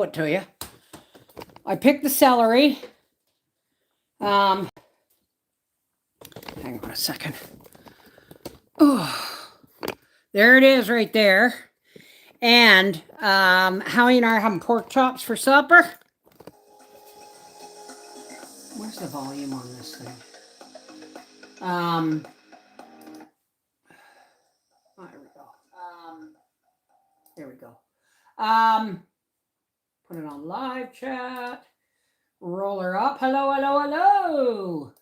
It to you. I picked the celery. Hang on a second. Oh, there it is right there. And Howie and I are having pork chops for supper. Where's the volume on this thing? There we go. There we go. Put it on live chat. Roll her up. Hello, hello, hello.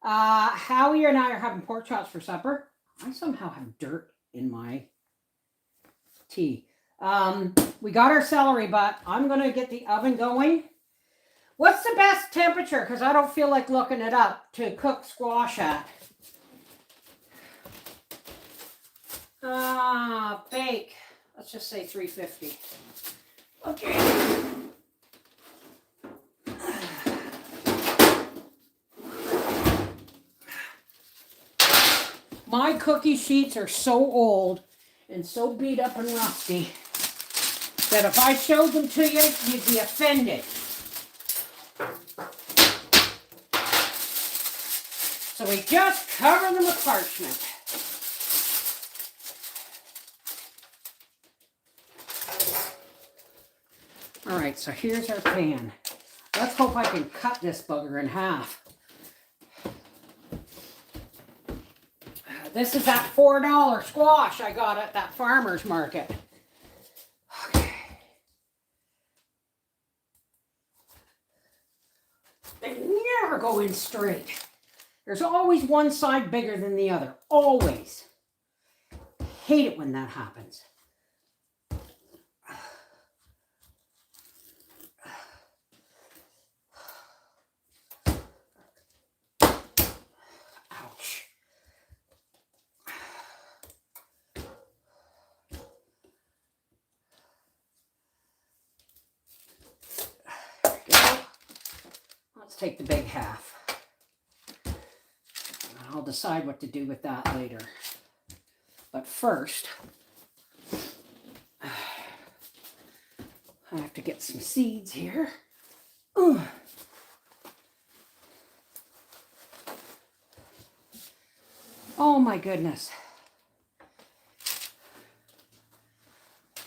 Howie and I are having pork chops for supper. I somehow have dirt in my tea. We got our celery, but I'm going to get the oven going. What's the best temperature? Because I don't feel like looking it up to cook squash at. Bake. Let's just say 350. Okay. My cookie sheets are so old and so beat up and rusty that if I showed them to you, you'd be offended. So we just cover them with parchment. All right, so here's our pan. Let's hope I can cut this bugger in half. This is that $4 squash I got at that farmer's market. Okay. They never go in straight. There's always one side bigger than the other. Always. Hate it when that happens. Take the big half. I'll decide what to do with that later. But first, I have to get some seeds here. Ooh. Oh my goodness.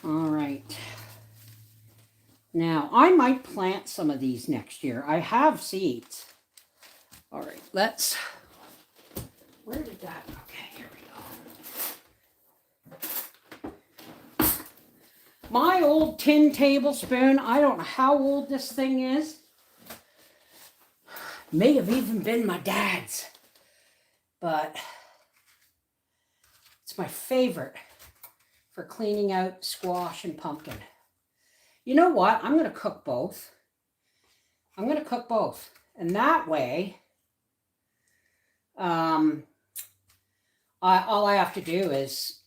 All right. Now, I might plant some of these next year. I have seeds. All right, let's... Where did that... Okay, here we go. My old tin tablespoon, I don't know how old this thing is. May have even been my dad's. But it's my favorite for cleaning out squash and pumpkin. You know what? I'm going to cook both. I'm going to cook both. And that way, all I have to do is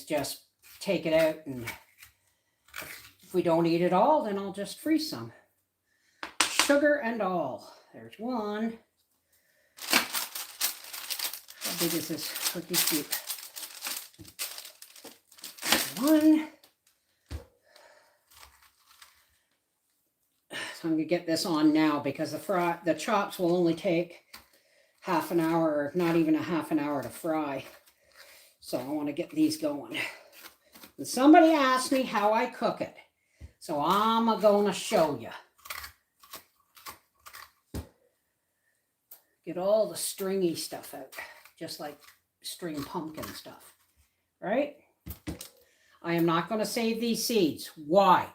just take it out. And if we don't eat it all, then I'll just freeze some. Sugar and all. There's one. How big is this cookie sheet? One. So I'm going to get this on now because the chops will only take half an hour, or not even a half an hour to fry. So I want to get these going. And somebody asked me how I cook it. So I'm going to show you. Get all the stringy stuff out, just like string pumpkin stuff, right? I am not going to save these seeds. Why?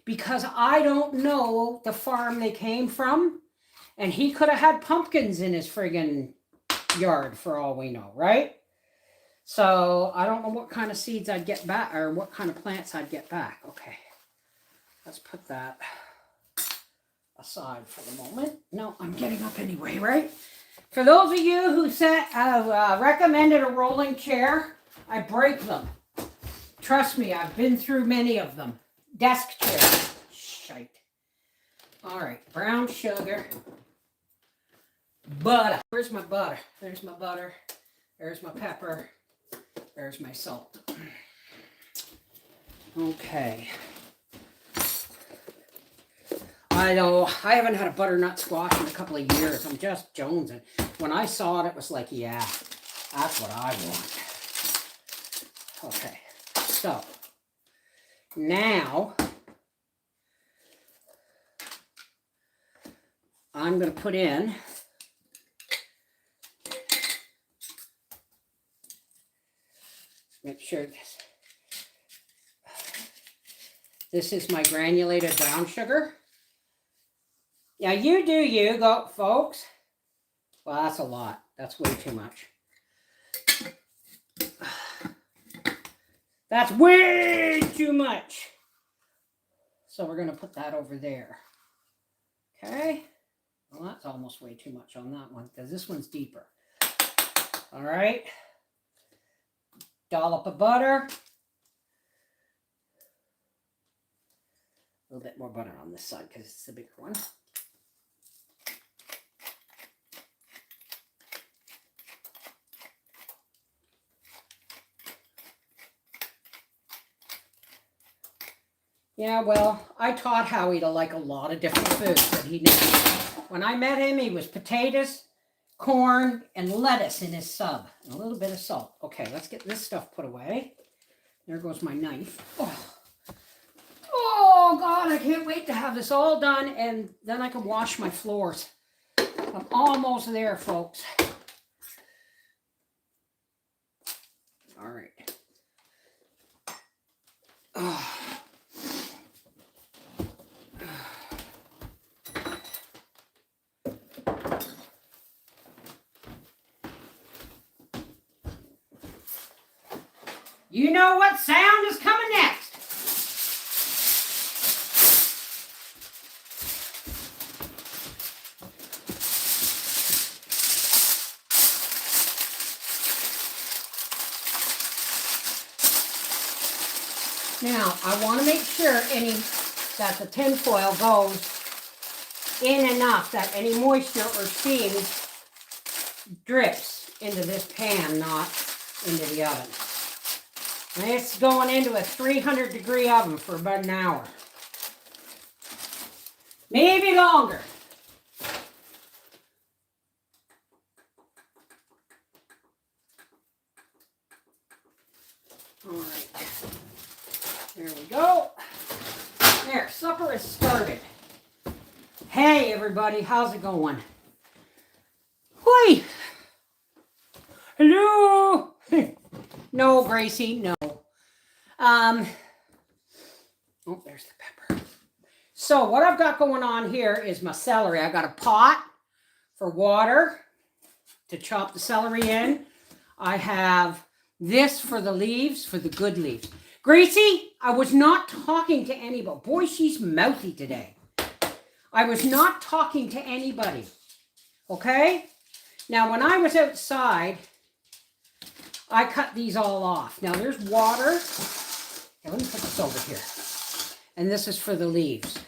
Because I don't know the farm they came from, and he could have had pumpkins in his friggin' yard for all we know, right? So I don't know what kind of seeds I'd get back, or what kind of plants I'd get back. Okay, let's put that aside for the moment. No, I'm getting up anyway, right? For those of you who recommended a rolling chair, I break them. Trust me, I've been through many of them. Desk chair. Shite. All right, brown sugar. Butter. Where's my butter? There's my butter. There's my pepper. There's my salt. Okay. I know, I haven't had a butternut squash in a couple of years. I'm just jonesing. When I saw it, it was like, yeah, that's what I want. Okay, so now I'm going to put in make sure this is my granulated brown sugar. Now you do you, go, folks. Well, that's a lot. That's way too much. That's way too much. So we're going to put that over there. Okay. Well, that's almost way too much on that one because this one's deeper. All right. Dollop of butter. A little bit more butter on this side because it's the bigger one. Yeah, well, I taught Howie to like a lot of different foods that he never. When I met him, he was potatoes, corn, and lettuce in his sub, and a little bit of salt. Okay, let's get this stuff put away. There goes my knife. Oh God, I can't wait to have this all done, and then I can wash my floors. I'm almost there, folks. All right. Oh. You know what sound is coming next. Now, I want to make sure that the tin foil goes in enough that any moisture or steam drips into this pan, not into the oven. And it's going into a 300-degree oven for about an hour. Maybe longer. All right. There we go. There, supper is started. Hey, everybody, how's it going? Hoi! Hello! No, Gracie, no. Oh, there's the pepper. So what I've got going on here is my celery. I got a pot for water to chop the celery in. I have this for the leaves, for the good leaves. Gracie, I was not talking to anybody. Boy, she's mouthy today. I was not talking to anybody. Okay? Now, when I was outside, I cut these all off. Now, there's water. Here, let me put this over here. And this is for the leaves.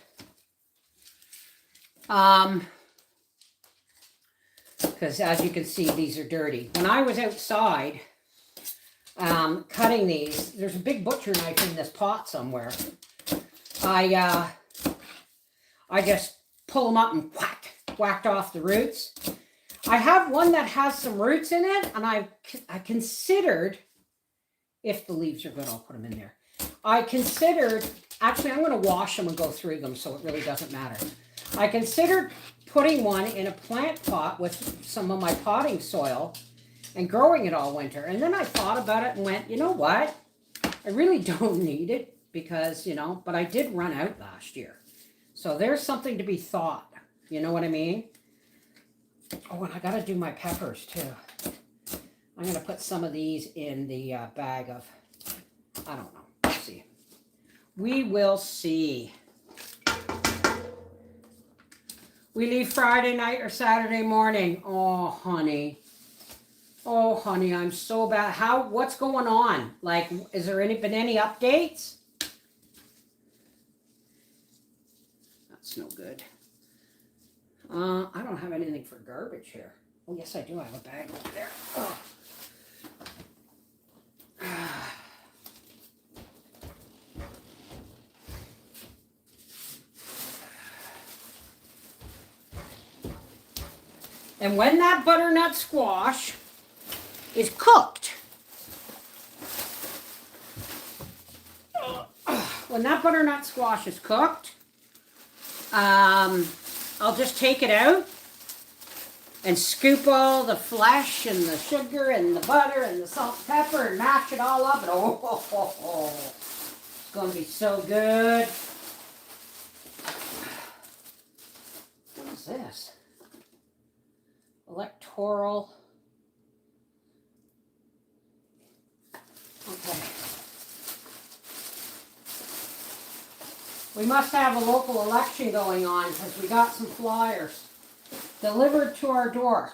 Because as you can see, these are dirty. When I was outside cutting these, there's a big butcher knife in this pot somewhere. I just pull them up and whacked off the roots. I have one that has some roots in it, and I considered, if the leaves are good, I'll put them in there. I considered, actually I'm going to wash them and go through them so it really doesn't matter. I considered putting one in a plant pot with some of my potting soil and growing it all winter. And then I thought about it and went, you know what? I really don't need it because, but I did run out last year. So there's something to be thought. You know what I mean? Oh, and I got to do my peppers too. I'm going to put some of these in the bag of, I don't know. We'll see. We will see. We leave Friday night or Saturday morning. Oh, honey. Oh, honey, I'm so bad. What's going on? Like, is there been any updates? That's no good. I don't have anything for garbage here. Oh, yes, I do. I have a bag over there. Oh. And when that butternut squash is cooked, I'll just take it out and scoop all the flesh and the sugar and the butter and the salt and pepper and mash it all up. And it's going to be so good. What is this? Electoral. Okay. We must have a local election going on because we got some flyers delivered to our door.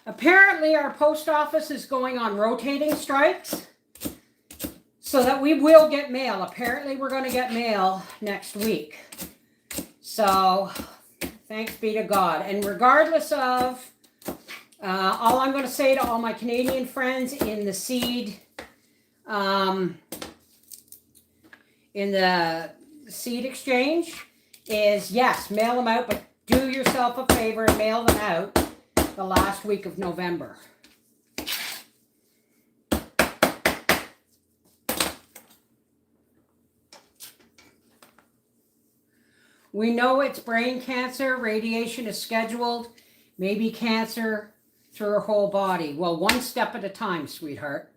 Apparently our post office is going on rotating strikes so that we will get mail. Apparently we're going to get mail next week. So thanks be to God. And regardless of, all I'm going to say to all my Canadian friends in the seed exchange is, yes, mail them out, but do yourself a favor and mail them out the last week of November. We know it's brain cancer. Radiation is scheduled. Maybe cancer through her whole body. Well, one step at a time, sweetheart.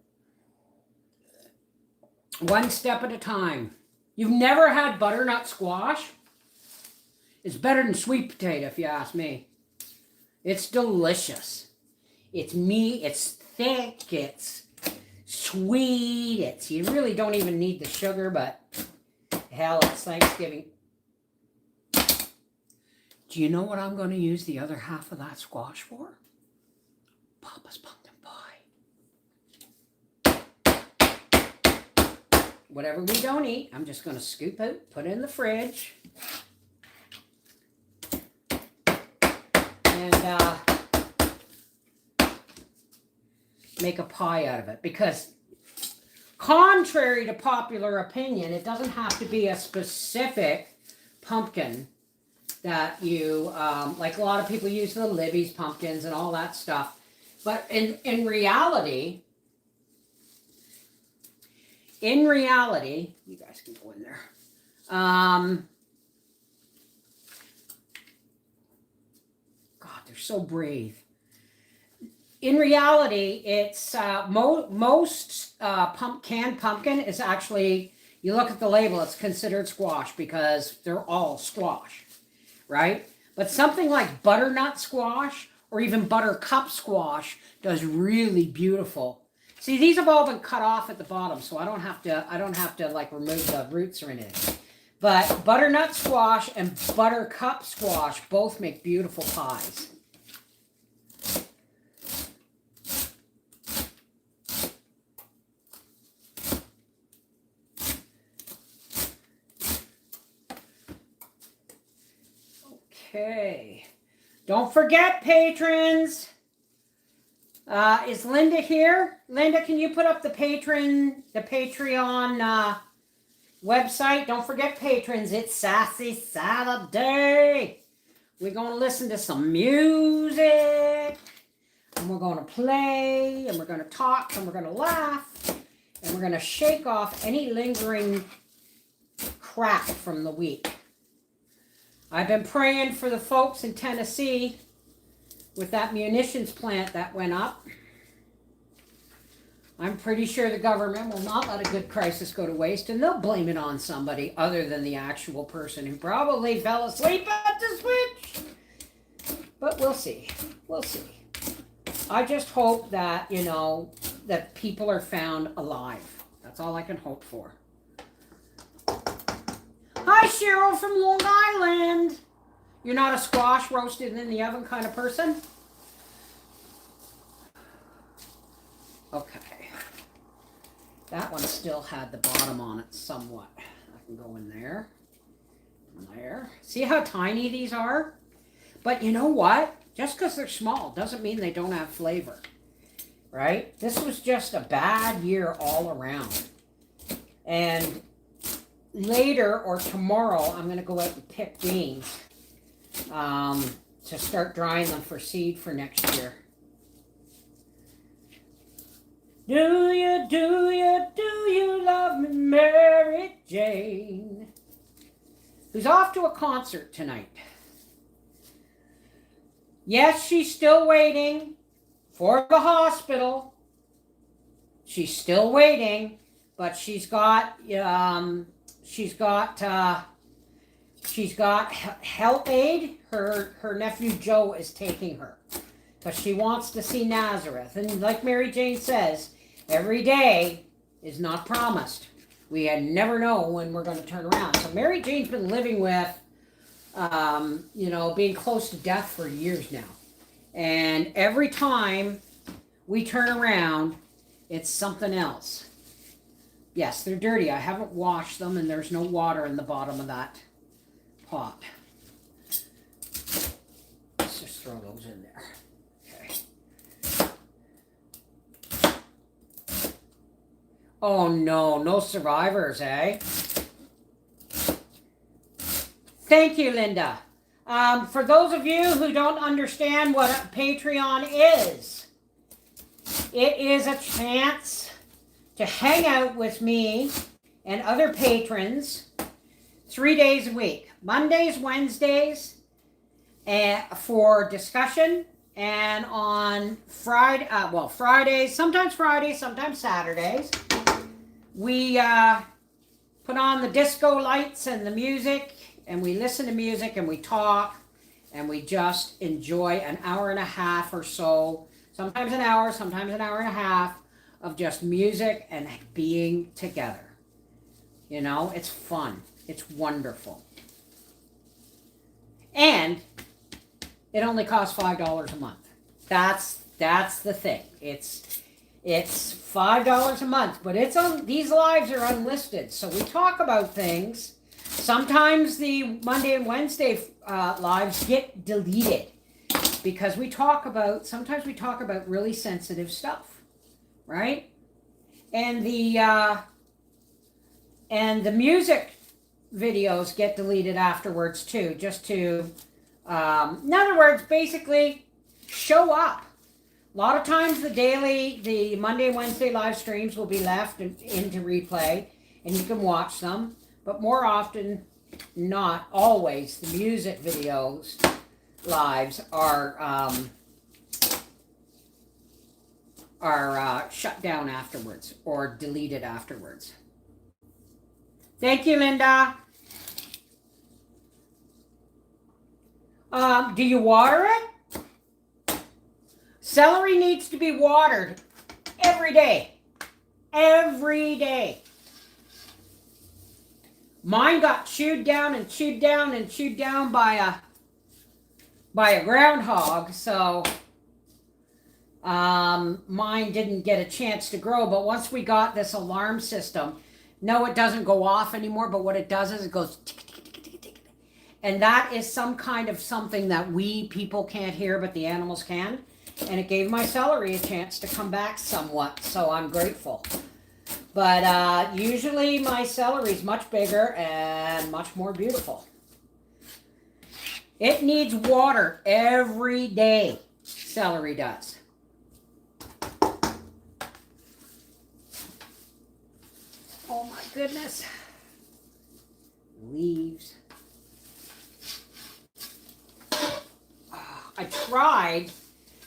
One step at a time. You've never had butternut squash? It's better than sweet potato, if you ask me. It's delicious. It's meat, it's thick, it's sweet, you really don't even need the sugar, but hell, it's Thanksgiving. Do you know what I'm going to use the other half of that squash for? Papa's pumpkin pie. Whatever we don't eat, I'm just going to scoop out, put it in the fridge. And make a pie out of it. Because contrary to popular opinion, it doesn't have to be a specific pumpkin that you, like a lot of people use the Libby's pumpkins and all that stuff. But in reality, you guys can go in there. God, they're so brave. In reality, it's most canned pumpkin is actually, you look at the label, it's considered squash because they're all squash, right? But something like butternut squash or even buttercup squash does really beautiful. See, these have all been cut off at the bottom, so I don't have to like remove the roots or anything. But butternut squash and buttercup squash both make beautiful pies. Okay. Don't forget, patrons. Is Linda here? Linda, can you put up the Patreon website? Don't forget, patrons, it's Sassy Saturday. We're going to listen to some music, and we're going to play, and we're going to talk, and we're going to laugh, and we're going to shake off any lingering crap from the week. I've been praying for the folks in Tennessee with that munitions plant that went up. I'm pretty sure the government will not let a good crisis go to waste, and they'll blame it on somebody other than the actual person who probably fell asleep at the switch. But we'll see. We'll see. I just hope that, that people are found alive. That's all I can hope for. Hi, Cheryl from Long Island. You're not a squash roasted in the oven kind of person? Okay. That one still had the bottom on it somewhat. I can go in there. And there. See how tiny these are? But you know what? Just because they're small doesn't mean they don't have flavor. Right? This was just a bad year all around. And later or tomorrow, I'm going to go out and pick beans. to start drying them for seed for next year. Do you love me, Mary Jane? Who's off to a concert tonight. Yes, she's still waiting for the hospital. She's still waiting, but she's got help aid. Her nephew Joe is taking her because she wants to see Nazareth. And like Mary Jane says, every day is not promised. We never know when we're going to turn around. So Mary Jane's been living with, being close to death for years now. And every time we turn around, it's something else. Yes, they're dirty. I haven't washed them, and there's no water in the bottom of that pot. Let's just throw those in there. Oh no, no survivors, eh? Thank you, Linda. For those of you who don't understand what a Patreon is, it is a chance to hang out with me and other patrons 3 days a week. Mondays, Wednesdays, for discussion, and on Fridays, sometimes Saturdays, we put on the disco lights and the music, and we listen to music, and we talk, and we just enjoy an hour and a half or so, sometimes an hour, sometimes an hour and a half, of just music and being together. You know, it's fun. It's wonderful. And it only costs $5 a month. That's the thing. It's $5 a month, but it's on, these lives are unlisted. So we talk about things. Sometimes the Monday and Wednesday lives get deleted because sometimes we talk about really sensitive stuff, right? And the music videos get deleted afterwards too, just to, in other words, basically show up. A lot of times the Monday and Wednesday live streams will be left into replay and you can watch them. But more often, not always, the music videos lives are shut down afterwards or deleted afterwards. Thank you, Linda. Do you water it? Celery needs to be watered every day. Every day. Mine got chewed down and chewed down and chewed down by a groundhog, so mine didn't get a chance to grow. But once we got this alarm system, no, it doesn't go off anymore, but what it does is it goes tick, tick, tick, tick, tick. And that is some kind of something that we people can't hear, but the animals can. And it gave my celery a chance to come back somewhat, so I'm grateful. But usually my celery is much bigger and much more beautiful. It needs water every day, celery does. Oh my goodness. Leaves. I tried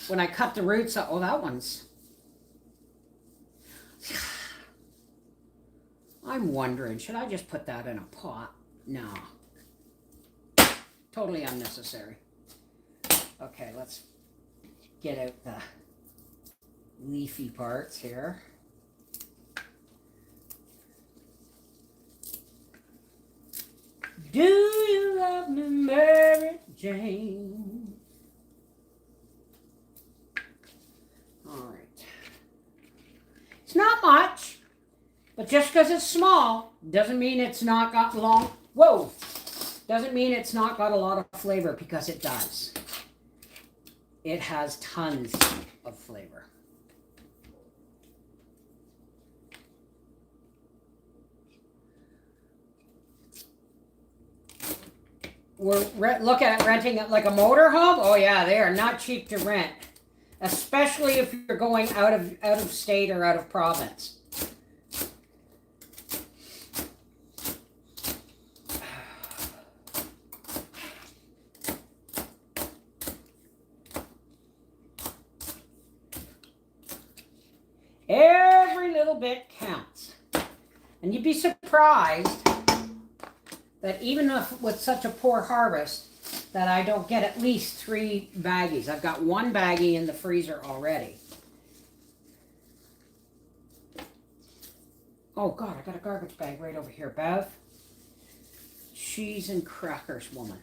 when I cut the roots out. Oh, that one's... I'm wondering, should I just put that in a pot? No. Totally unnecessary. Okay, let's get out the leafy parts here. Do you love me, Mary Jane? All right. It's not much. But just because it's small doesn't mean it's not got doesn't mean it's not got a lot of flavor, because it does. It has tons of flavor. look at renting it like a motorhome. Oh yeah, they are not cheap to rent, especially if you're going out of state or out of province. Every little bit counts. And you'd be surprised that even if with such a poor harvest, that I don't get at least 3 baggies. I've got 1 baggie in the freezer already. Oh God, I got a garbage bag right over here, Bev. Cheese and crackers, woman.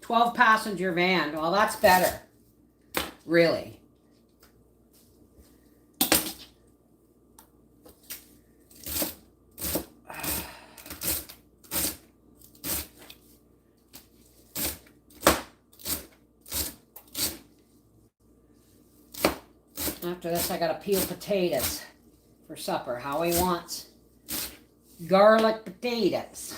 "12-passenger van." Well, that's better. Really. After this, I gotta peel potatoes for supper. Howie wants garlic potatoes.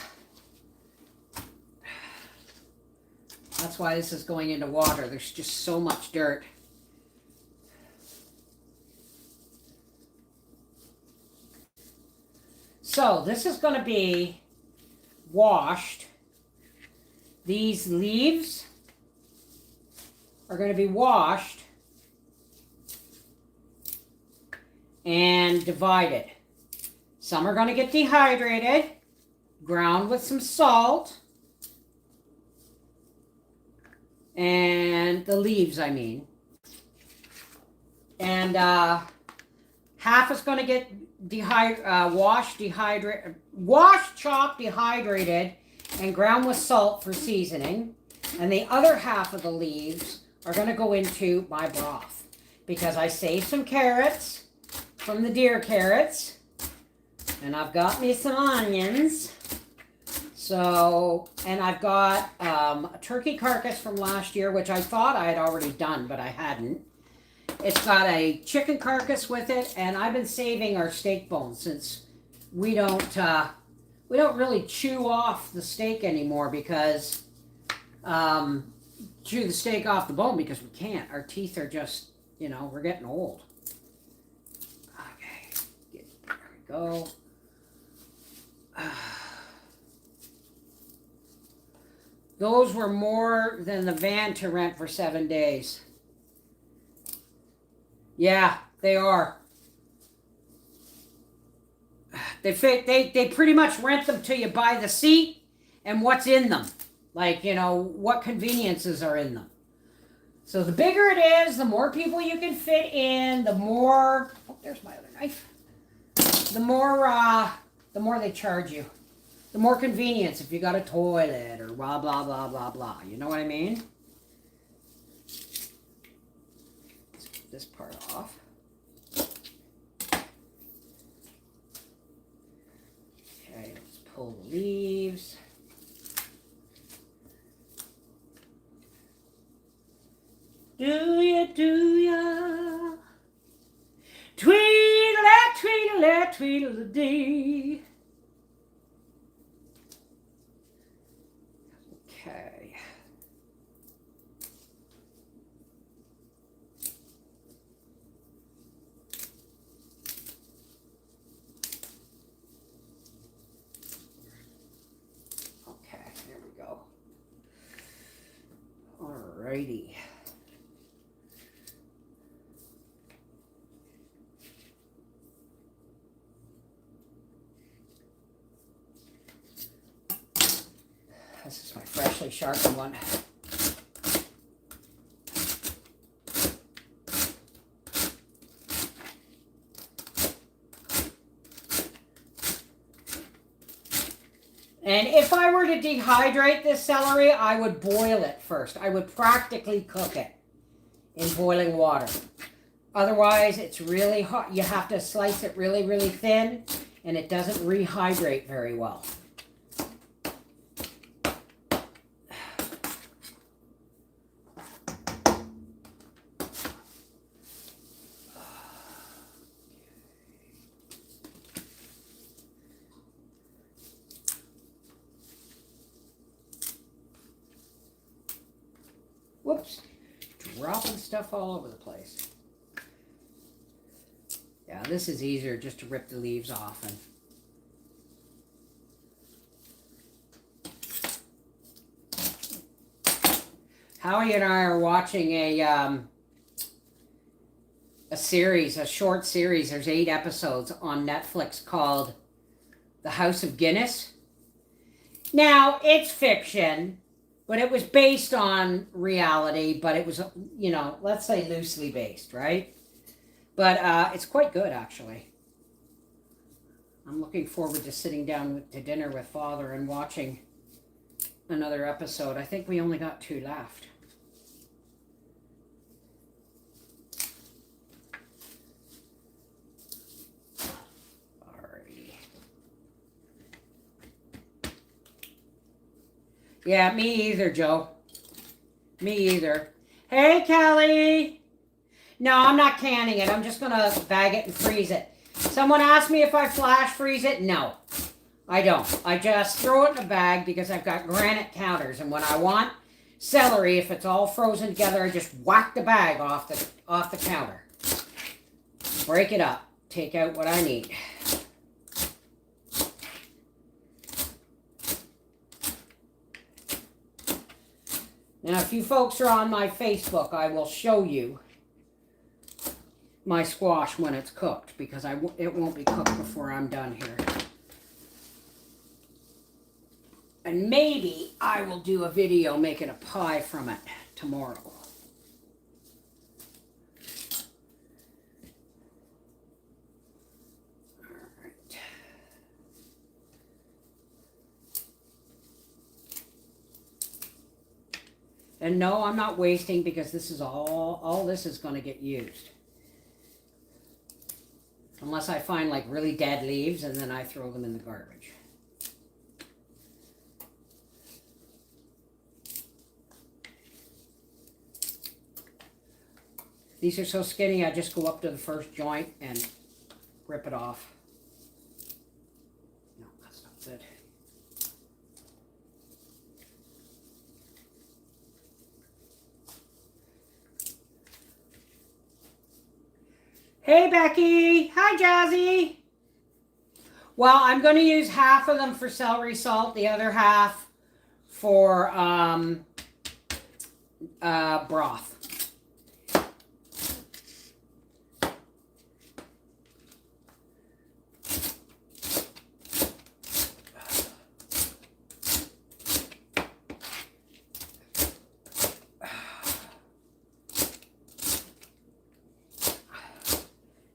That's why this is going into water. There's just so much dirt. So this is going to be washed. These leaves are going to be washed and divided. Some are going to get dehydrated, ground with some salt, and the leaves, I mean. And half is going to get washed, chopped, dehydrated, and ground with salt for seasoning. And the other half of the leaves are going to go into my broth, because I saved some carrots from the deer carrots, and I've got me some onions. So, and I've got a turkey carcass from last year, which I thought I had already done, but I hadn't. It's got a chicken carcass with it, and I've been saving our steak bones since we don't really chew off the steak anymore, because chew the steak off the bone because we can't. Our teeth are just, we're getting old. Okay, there we go. Those were more than the van to rent for 7 days. Yeah, they are. They pretty much rent them till you buy the seat and what's in them. Like, what conveniences are in them. So the bigger it is, the more people you can fit in, the more, oh, there's my other knife. The more they charge you. The more convenience if you got a toilet or blah, blah, blah, blah, blah. You know what I mean? Let's get this part off. Okay, let's pull the leaves. Do ya? Tweedle-a, tweedle-a, tweedle-a-dee. Okay. Okay, there we go. Alrighty. This is my freshly sharpened one. And if I were to dehydrate this celery, I would boil it first. I would practically cook it in boiling water. Otherwise, it's really hot. You have to slice it really, really thin, and it doesn't rehydrate very well. Whoops. Dropping stuff all over the place. Yeah, this is easier just to rip the leaves off. And Howie and I are watching a series, a short series. There's 8 episodes on Netflix called The House of Guinness. Now, it's fiction, but it was based on reality, but it was, you know, let's say loosely based, right? But it's quite good, actually. I'm looking forward to sitting down to dinner with Father and watching another episode. I think we only got 2 left. Yeah, me either, Joe. Me either. Hey, Kelly. No, I'm not canning it. I'm just going to bag it and freeze it. Someone asked me if I flash freeze it. No, I don't. I just throw it in a bag because I've got granite counters. And when I want celery, if it's all frozen together, I just whack the bag off the counter. Break it up. Take out what I need. Now, if you folks are on my Facebook, I will show you my squash when it's cooked, because it won't be cooked before I'm done here. And maybe I will do a video making a pie from it tomorrow. And no, I'm not wasting, because this is all this is going to get used. Unless I find like really dead leaves, and then I throw them in the garbage. These are so skinny, I just go up to the first joint and rip it off. No, that's not good. Hey, Becky. Hi, Jazzy. Well, I'm going to use half of them for celery salt, the other half for broth.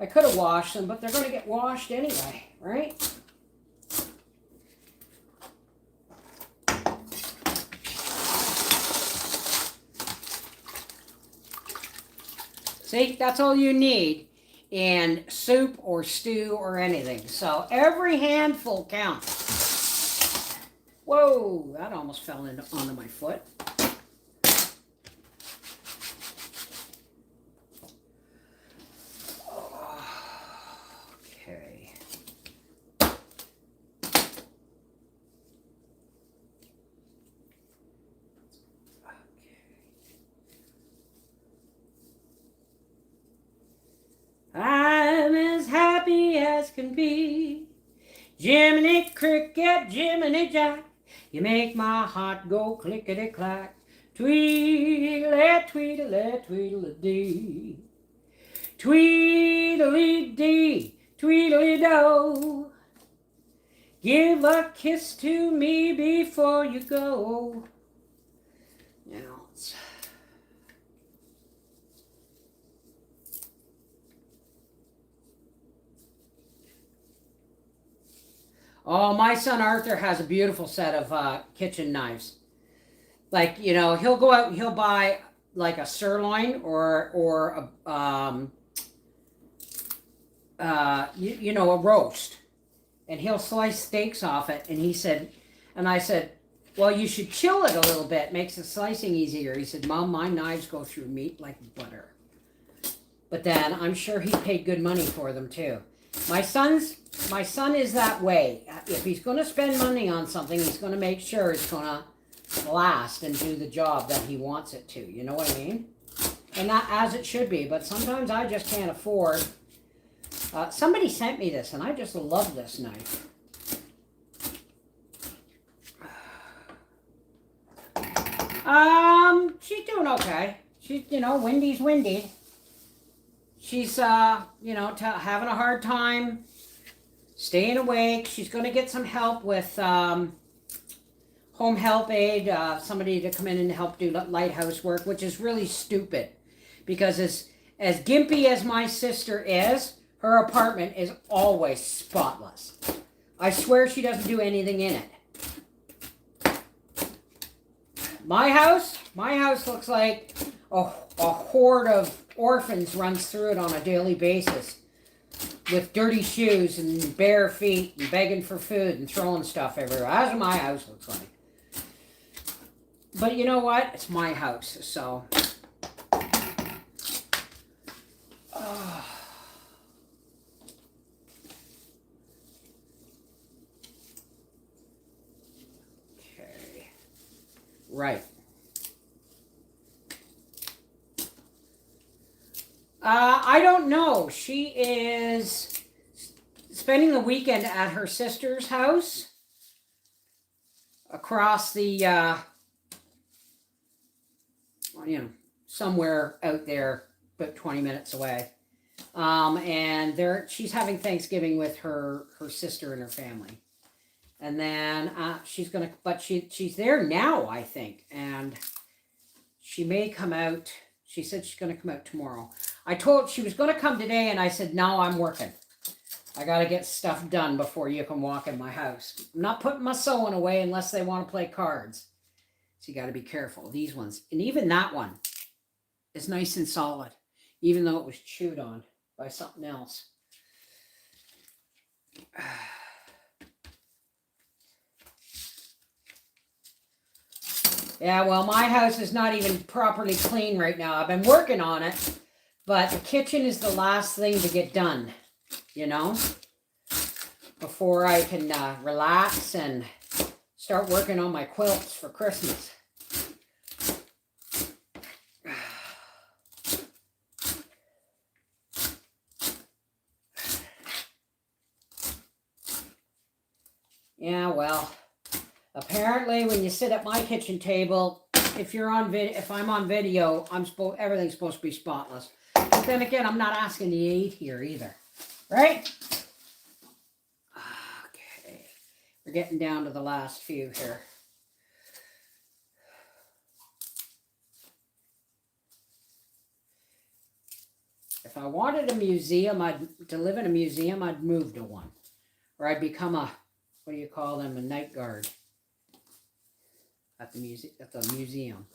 I could have washed them, but they're going to get washed anyway, right? See, that's all you need in soup or stew or anything. So every handful counts. Whoa, that almost fell onto my foot. I'm as happy as can be. Jiminy Cricket, Jiminy Jack, you make my heart go clickety-clack. Tweedle, tweedle, tweedle-dee. Tweedle-dee, tweedle-do. Give a kiss to me before you go. Now it's... Oh, my son Arthur has a beautiful set of kitchen knives. Like, you know, he'll go out and he'll buy like a sirloin or a, you know, a roast. And he'll slice steaks off it. And he said, and I said, well, you should chill it a little bit. Makes the slicing easier. He said, Mom, my knives go through meat like butter. But then I'm sure he paid good money for them too. My son is that way. If he's going to spend money on something, he's going to make sure it's going to last and do the job that he wants it to. You know what I mean? And that as it should be. But sometimes I just can't afford. Somebody sent me this, and I just love this knife. She's doing okay. She's, you know, windy's windy. She's, you know, having a hard time staying awake. She's going to get some help with home help aid, somebody to come in and help do lighthouse work, which is really stupid. Because as gimpy as my sister is, her apartment is always spotless. I swear she doesn't do anything in it. My house looks like a horde of orphans runs through it on a daily basis with dirty shoes and bare feet and begging for food and throwing stuff everywhere. That's what my house looks like. But you know what? It's my house, so. Okay. Right. I don't know. She is spending the weekend at her sister's house across the, you know, somewhere out there, about 20 minutes away. And she's having Thanksgiving with her sister and her family. And then she's gonna, but she's there now, I think, and she may come out. She said she's gonna come out tomorrow. I told she was gonna come today, and I said, no, I'm working. I gotta get stuff done before you can walk in my house. I'm not putting my sewing away unless they want to play cards. So you gotta be careful. These ones, and even that one is nice and solid, even though it was chewed on by something else. Yeah, well, my house is not even properly clean right now. I've been working on it, but the kitchen is the last thing to get done, you know, before I can relax and start working on my quilts for Christmas. Yeah, well, apparently when you sit at my kitchen table, if I'm on video, everything's supposed to be spotless. But then again, I'm not asking you to eat here either, right? Okay, we're getting down to the last few here. If I wanted a museum, to live in a museum, I'd move to one, or I'd become a, what do you call them, a night guard at the museum.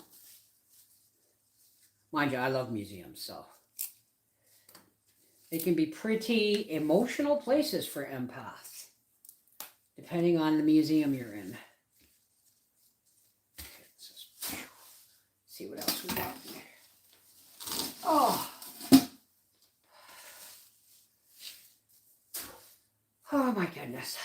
Mind you, I love museums, so they can be pretty emotional places for empaths, depending on the museum you're in. Okay, let's just see what else we got here. Oh my goodness.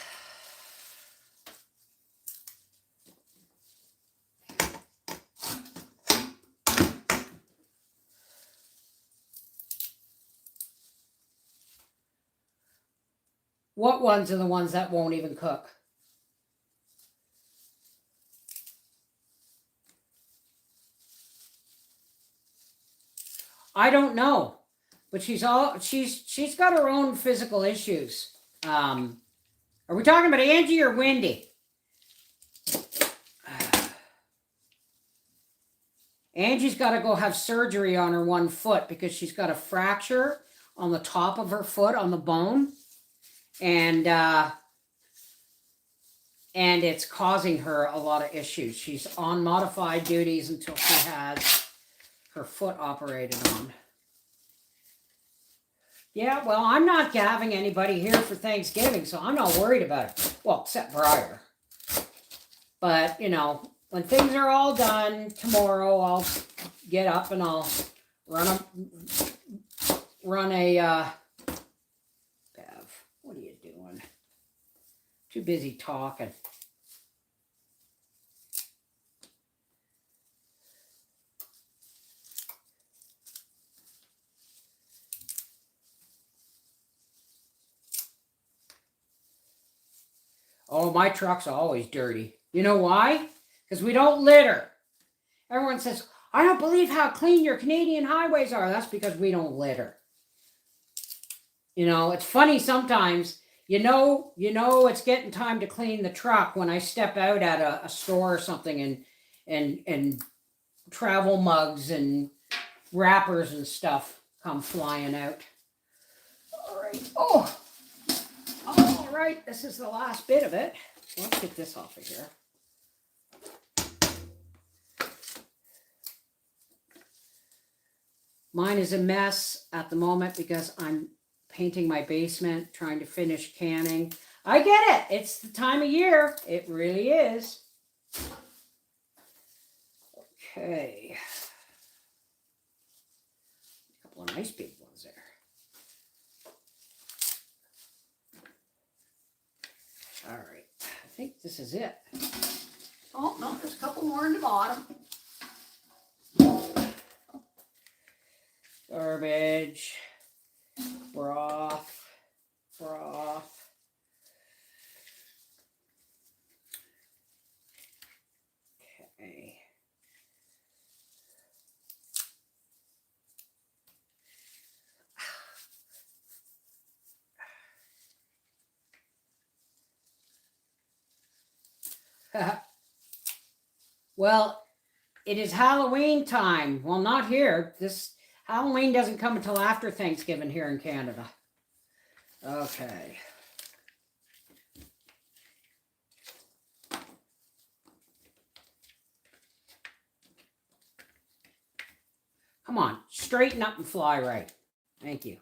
What ones are the ones that won't even cook? I don't know, but she's got her own physical issues. Are we talking about Angie or Wendy? Angie's got to go have surgery on her one foot because she's got a fracture on the top of her foot on the bone. And it's causing her a lot of issues. She's on modified duties until she has her foot operated on. Yeah, well, I'm not having anybody here for Thanksgiving, so I'm not worried about it. Well, except Briar. But, you know, when things are all done tomorrow, I'll get up and I'll run a Bev, what are you doing? Too busy talking. Oh, my truck's always dirty. You know why? Because we don't litter. Everyone says, I don't believe how clean your Canadian highways are. That's because we don't litter. You know, it's funny sometimes, you know it's getting time to clean the truck when I step out at a store or something and travel mugs and wrappers and stuff come flying out. All right. Oh, all right. This is the last bit of it. Let's get this off of here. Mine is a mess at the moment because I'm painting my basement, trying to finish canning. I get it. It's the time of year. It really is. Okay. A couple of nice big ones there. All right. I think this is it. Oh, no, there's a couple more in the bottom. Garbage. Broth. Okay. Well, it is Halloween time. Well, not here. This Halloween doesn't come until after Thanksgiving here in Canada. Okay. Come on, straighten up and fly right. Thank you.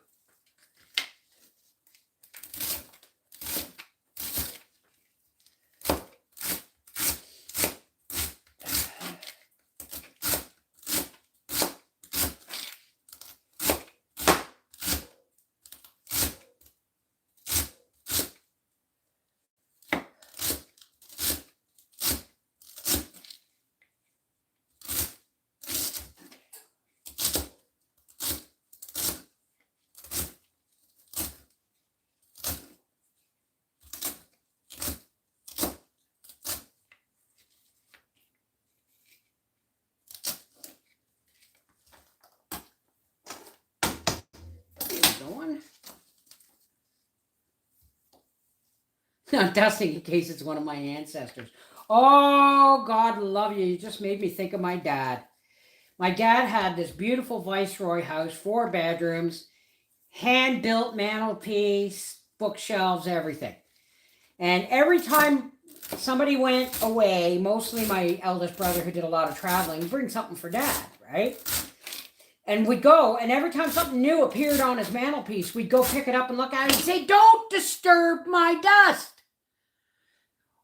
Going. I'm dusting in case it's one of my ancestors. Oh, God love you. You just made me think of my dad. My dad had this beautiful Viceroy house, 4 bedrooms, hand-built mantelpiece, bookshelves, everything. And every time somebody went away, mostly my eldest brother who did a lot of traveling, bring something for Dad, right? And we'd go, and every time something new appeared on his mantelpiece, we'd go pick it up and look at it and say, don't disturb my dust.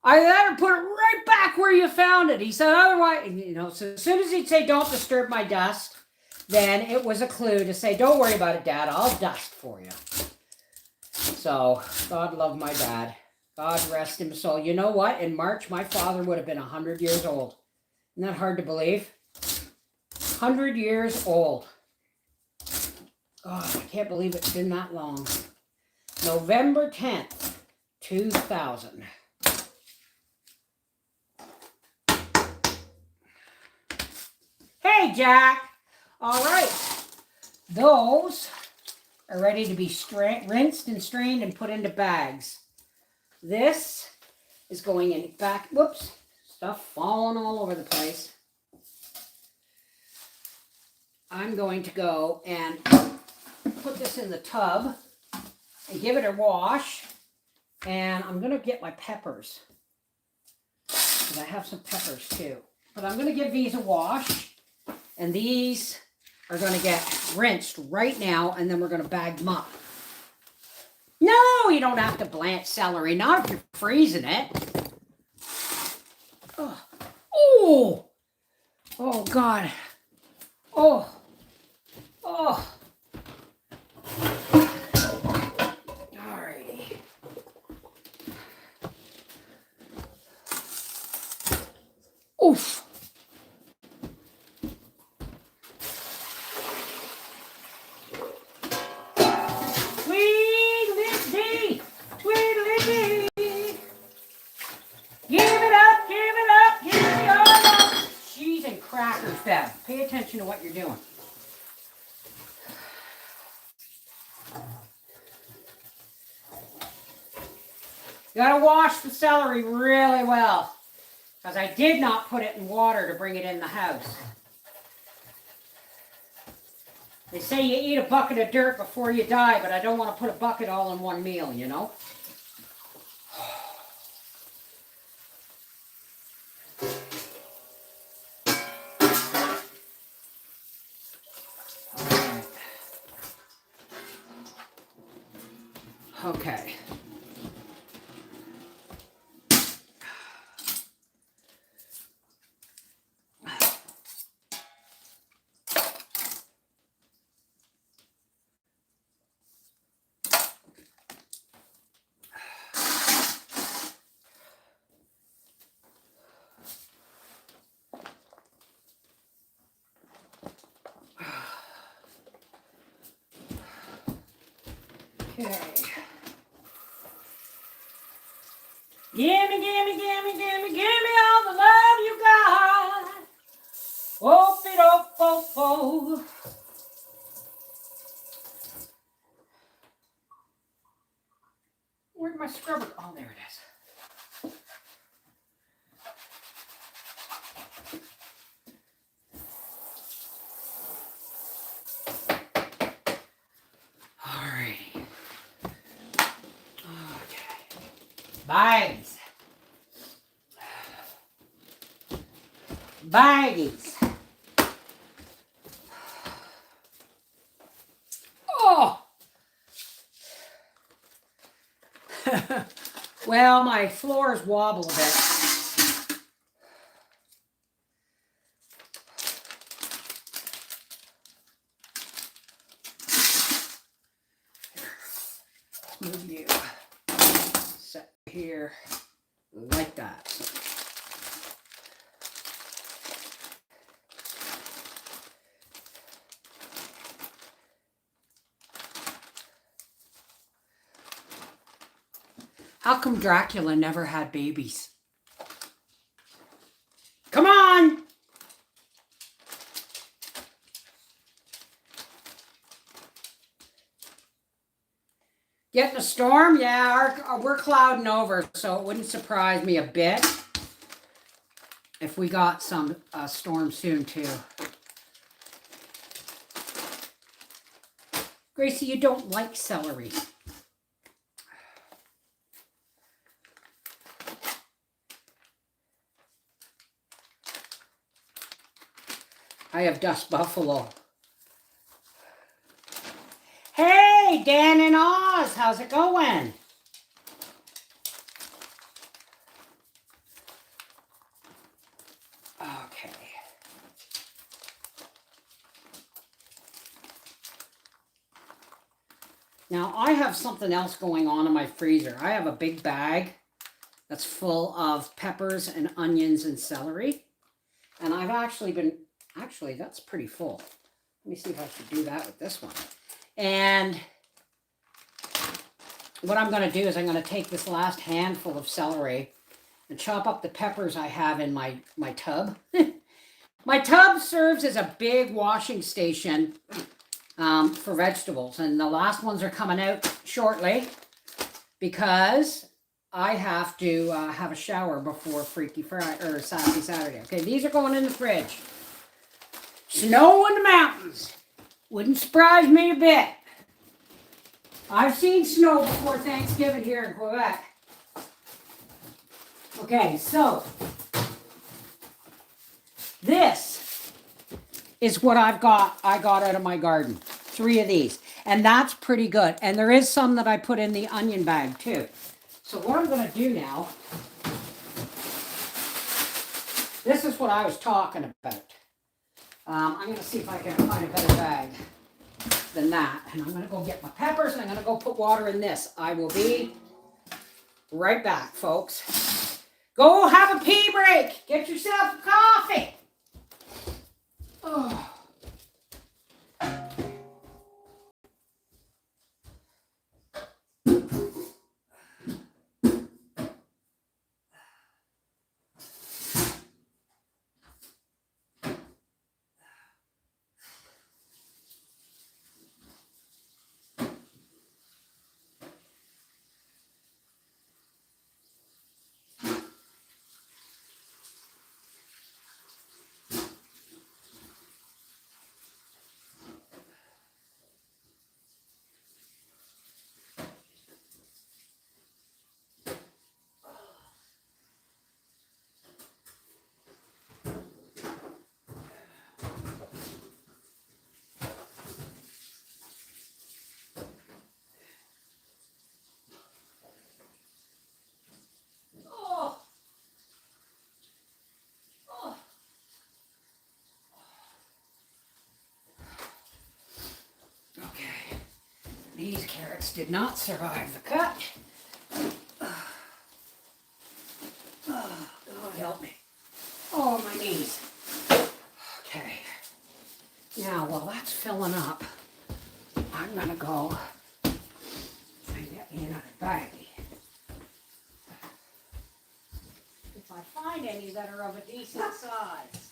I let her put it right back where you found it. He said, otherwise, you know, so as soon as he'd say, don't disturb my dust, then it was a clue to say, don't worry about it, Dad, I'll dust for you. So, God love my dad. God rest him soul. You know what? In March, my father would have been 100 years old. Isn't that hard to believe? 100 years old. God, I can't believe it's been that long. November 10th, 2000. Hey, Jack. All right. Those are ready to be rinsed and strained and put into bags. This is going in back. Whoops. Stuff falling all over the place. I'm going to go and put this in the tub and give it a wash. And I'm going to get my peppers. Because I have some peppers too. But I'm going to give these a wash. And these are going to get rinsed right now. And then we're going to bag them up. No, you don't have to blanch celery. Not if you're freezing it. Oh, oh God. Oh. Oh. Alrighty. Oof. Tweedledee, tweedledee. to what you're doing. You gotta wash the celery really well, because I did not put it in water to bring it in the house. They say you eat a bucket of dirt before you die, but I don't want to put a bucket all in one meal, you know? Okay. Okay. Gimme, gimme, gimme, gimme, gimme all the love you got. Oh. Where'd my scrubber? Oh, there it is. Alrighty. Okay. Bags. Baggies. Oh! Well, my floors wobble a bit. Move you. Set here like that. How come Dracula never had babies? Come on! Getting a storm? Yeah, we're clouding over, so it wouldn't surprise me a bit if we got some storm soon too. Gracie, you don't like celery. I have dust buffalo. Hey, Dan and Oz, how's it going? Okay. Now, I have something else going on in my freezer. I have a big bag that's full of peppers and onions and celery. And I've actually that's pretty full. Let me see if I should do that with this one. And what I'm going to do is I'm going to take this last handful of celery and chop up the peppers I have in my tub. My tub serves as a big washing station for vegetables. And the last ones are coming out shortly because I have to have a shower before Freaky Friday or Saturday. Okay, these are going in the fridge. Snow in the mountains. Wouldn't surprise me a bit. I've seen snow before Thanksgiving here in Quebec. Okay, so this is what I got out of my garden. 3 of these. And that's pretty good. And there is some that I put in the onion bag too. So what I'm going to do now, this is what I was talking about. I'm going to see if I can find a better bag than that. And I'm going to go get my peppers and I'm going to go put water in this. I will be right back, folks. Go have a pee break. Get yourself a coffee. Oh. carrots did not survive the cut. Oh, God help me. Oh, my knees. Okay. Now, while that's filling up, I'm going to go and get me another baggie. If I find any that are of a decent size.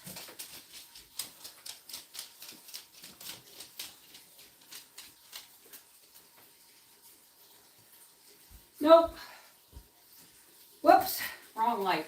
Nope. Whoops, wrong light.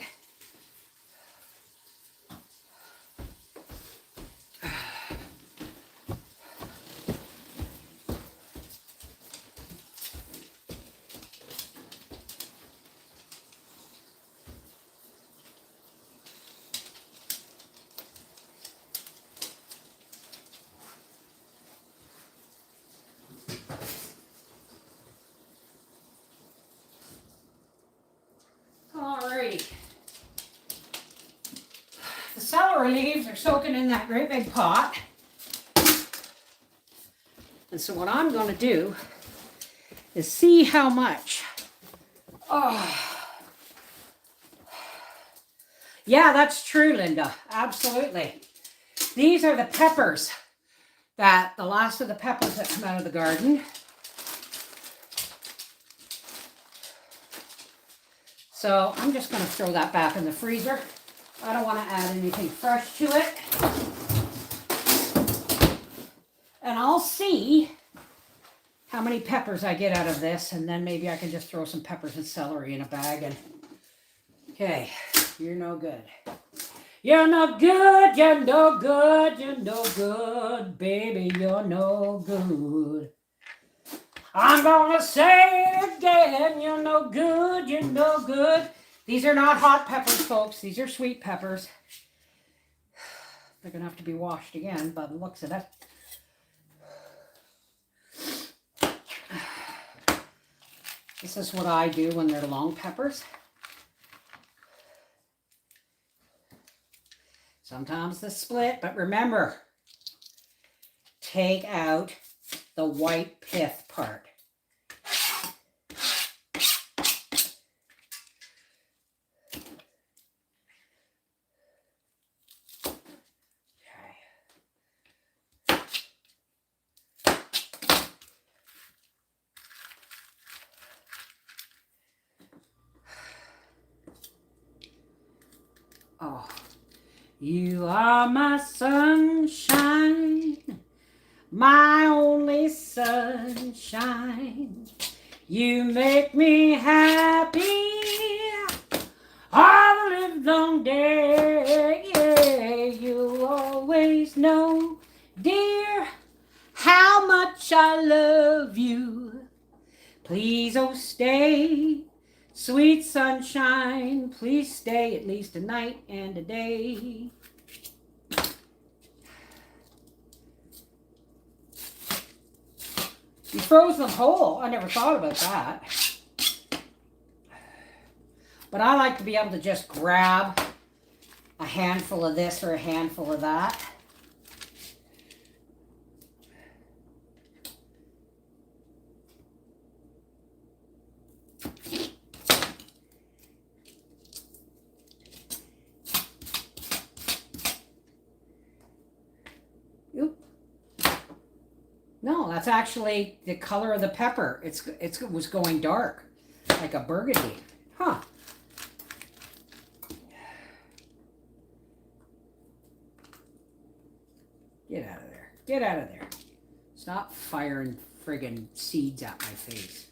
Alrighty. The celery leaves are soaking in that great big pot. And so what I'm going to do is see how much. Oh. Yeah, that's true, Linda. Absolutely. These are the peppers the last of the peppers that come out of the garden. So I'm just going to throw that back in the freezer. I don't want to add anything fresh to it. And I'll see how many peppers I get out of this, and then maybe I can just throw some peppers and celery in a bag. And okay, you're no good. You're no good, you're no good, you're no good, baby, you're no good. I'm gonna say it again, you're no good, you're no good. These are not hot peppers, folks. These are sweet peppers. They're gonna have to be washed again by the looks of it. This is what I do when they're long peppers. Sometimes they split, but remember, take out the white pith part. Oh, you are my sunshine, my only sunshine. You make me happy all the live long day. Yeah, you always know, dear, how much I love you. Please, oh, stay. Sweet sunshine, please stay at least a night and a day. You froze them whole. I never thought about that. But I like to be able to just grab a handful of this or a handful of that. No, that's actually the color of the pepper. It was going dark, like a burgundy. Huh. Get out of there. Get out of there. Stop firing friggin' seeds at my face.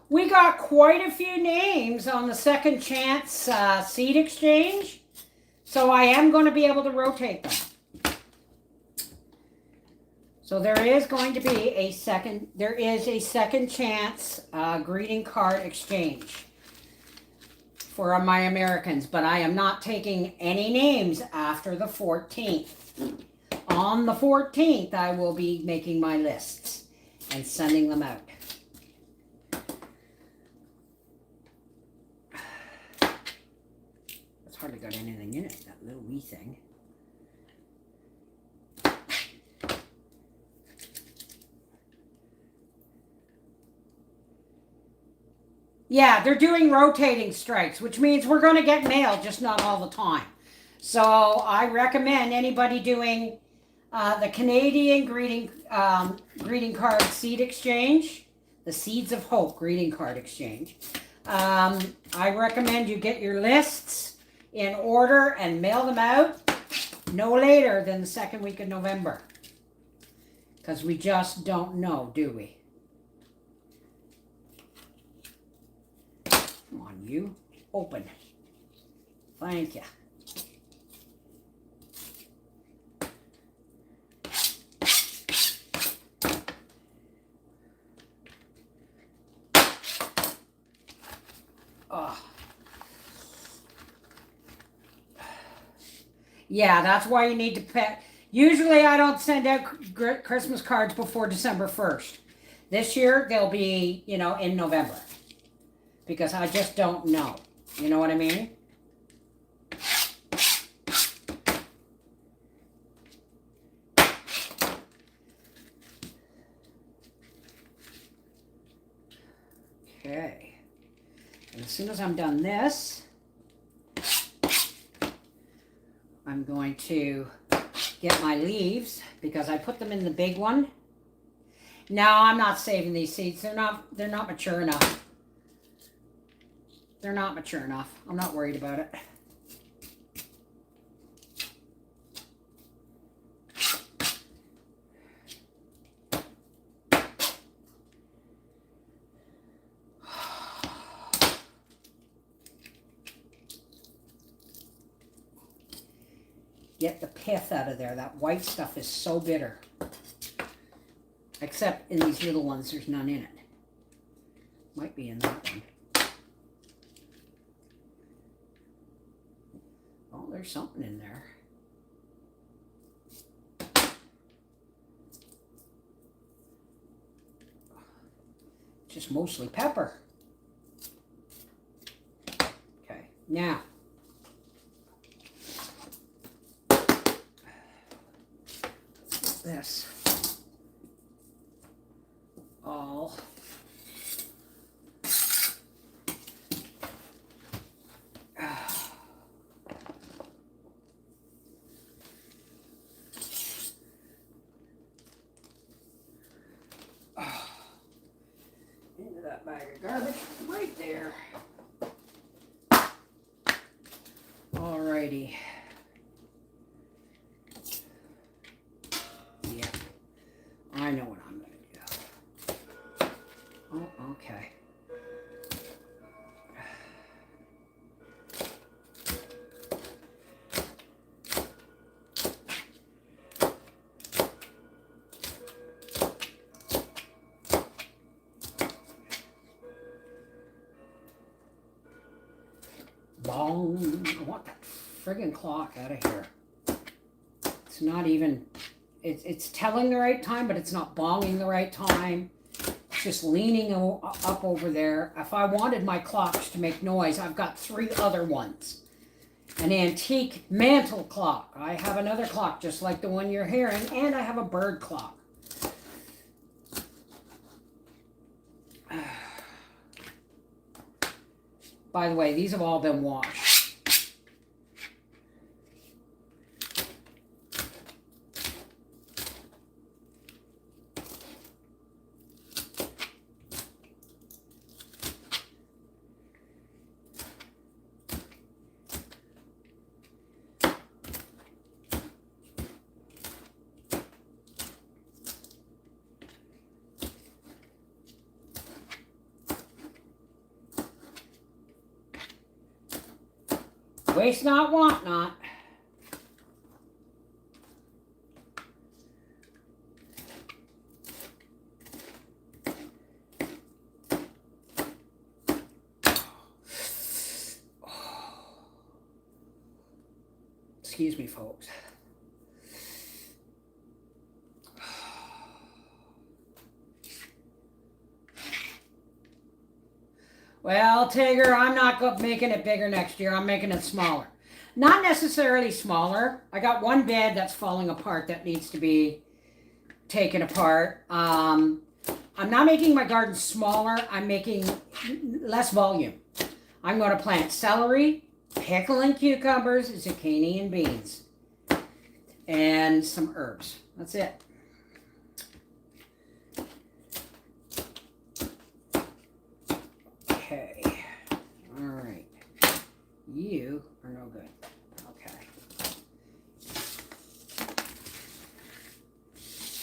We got quite a few names on the second chance seed exchange, so I am going to be able to rotate them. So there is going to be a second chance greeting card exchange for my Americans, but I am not taking any names after the 14th. On the 14th, I will be making my lists and sending them out. Hardly got anything in it, that little wee thing. Yeah, they're doing rotating strikes, which means we're going to get mail, just not all the time. So I recommend anybody doing the Canadian greeting card seed exchange, the Seeds of Hope greeting card exchange. I recommend you get your lists in order and mail them out no later than the second week of November. Because we just don't know, do we? Come on, you. Open. Thank you. Oh. Yeah, that's why you need to pay. Usually I don't send out Christmas cards before December 1st. This year they'll be, in November. Because I just don't know. You know what I mean? Okay. And as soon as I'm done this, I'm going to get my leaves because I put them in the big one. Now I'm not saving these seeds. They're not mature enough. They're not mature enough. I'm not worried about it. Get the pith out of there. That white stuff is so bitter. Except in these little ones, there's none in it. Might be in that one. Oh, there's something in there. Just mostly pepper. Okay, now. This all into that bag of garbage right there. Alrighty. I know what I'm going to do. Oh, okay. Bong. I want that friggin' clock out of here. It's not even... It's telling the right time, but it's not bonging the right time. It's just leaning up over there. If I wanted my clocks to make noise, I've got 3 other ones. An antique mantle clock. I have another clock just like the one you're hearing, and I have a bird clock. By the way, these have all been washed. Waste not, want not. Excuse me, folks. Well, Tigger, I'm not making it bigger next year. I'm making it smaller. Not necessarily smaller. I got one bed that's falling apart that needs to be taken apart. I'm not making my garden smaller. I'm making less volume. I'm going to plant celery, pickle and cucumbers, zucchini and beans, and some herbs. That's it. Okay. All right. You are no good. Okay.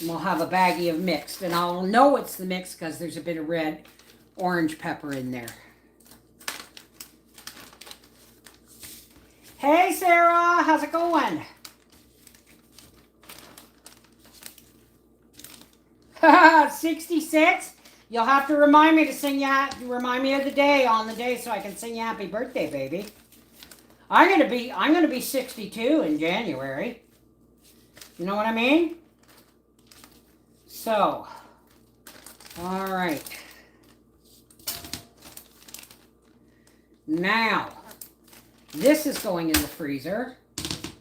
And we'll have a baggie of mixed, and I'll know it's the mix because there's a bit of red orange pepper in there. Hey Sarah, how's it going? 66? You'll have to remind me to sing you, remind me of the day on the day so I can sing you happy birthday, baby. I'm gonna be 62 in January. You know what I mean? So, all right. Now, this is going in the freezer,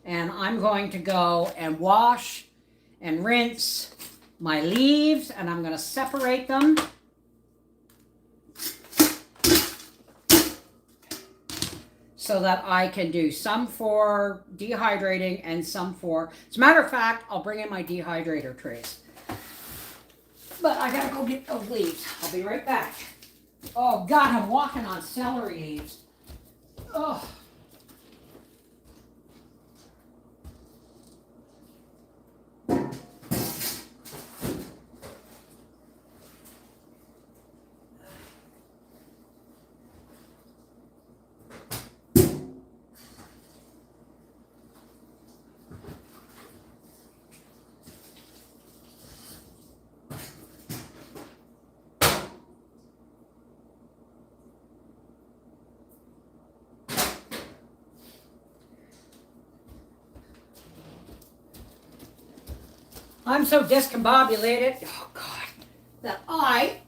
and I'm going to go and wash and rinse my leaves, and I'm going to separate them. So that I can do some for dehydrating and some for, as a matter of fact, I'll bring in my dehydrator trays. But I gotta go get those leaves. I'll be right back. Oh God, I'm walking on celery leaves. Oh. I'm so discombobulated, oh God, that I